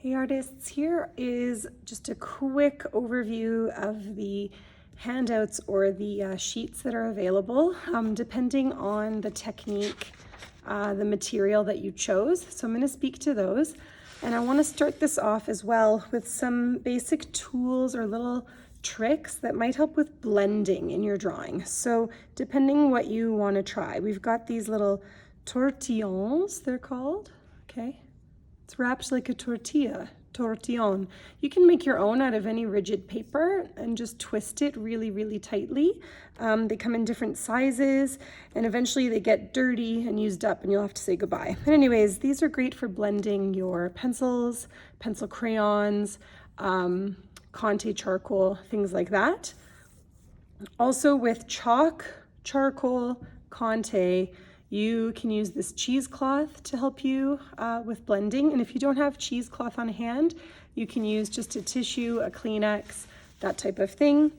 Hey artists, here is just a quick overview of the handouts or the sheets that are available depending on the technique, the material that you chose. So I'm going to speak to those, and I want to start this off as well with some basic tools or little tricks that might help with blending in your drawing. So depending what you want to try, we've got these little tortillons, they're called, okay? It's wrapped like a tortilla, tortillon. You can make your own out of any rigid paper and just twist it really, really tightly. They come in different sizes, and eventually they get dirty and used up and you'll have to say goodbye. But anyways, these are great for blending your pencils, pencil crayons, Conte charcoal, things like that. Also with chalk, charcoal, Conte, you can use this cheesecloth to help you with blending. And if you don't have cheesecloth on hand, you can use just a tissue, a Kleenex, that type of thing.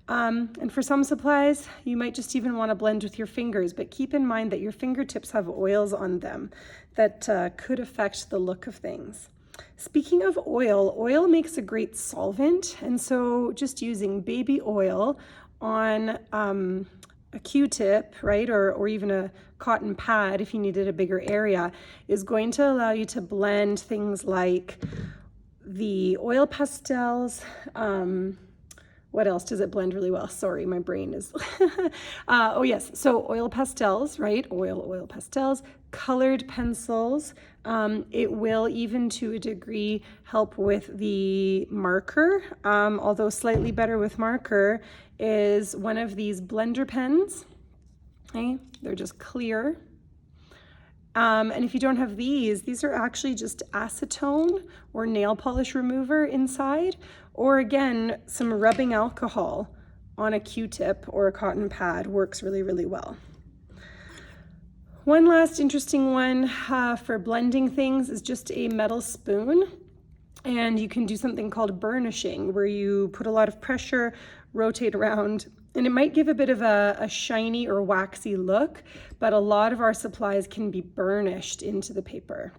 And for some supplies, you might just even want to blend with your fingers, but keep in mind that your fingertips have oils on them that could affect the look of things. Speaking of oil, oil makes a great solvent. And so just using baby oil on a Q-tip, right, or even a cotton pad if you needed a bigger area, is going to allow you to blend things like the oil pastels. What else does it blend really well? Sorry, my brain is, oh yes, so oil pastels, right? Oil pastels, colored pencils. It will even to a degree help with the marker, although slightly better with marker is one of these blender pens. Okay, they're just clear. And if you don't have these are actually just acetone or nail polish remover inside, or again, some rubbing alcohol on a Q-tip or a cotton pad works really, really well. One last interesting one for blending things is just a metal spoon. And you can do something called burnishing, where you put a lot of pressure, rotate around, and it might give a bit of a shiny or waxy look, but a lot of our supplies can be burnished into the paper.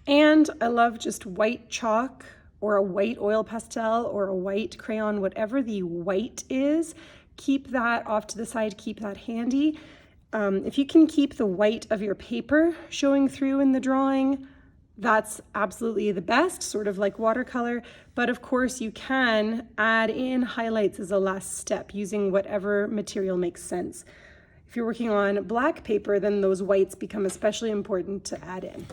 And I love just white chalk or a white oil pastel or a white crayon, whatever the white is, keep that off to the side, keep that handy. If you can keep the white of your paper showing through in the drawing, that's absolutely the best, sort of like watercolor. But of course you can add in highlights as a last step using whatever material makes sense. If you're working on black paper, then those whites become especially important to add in.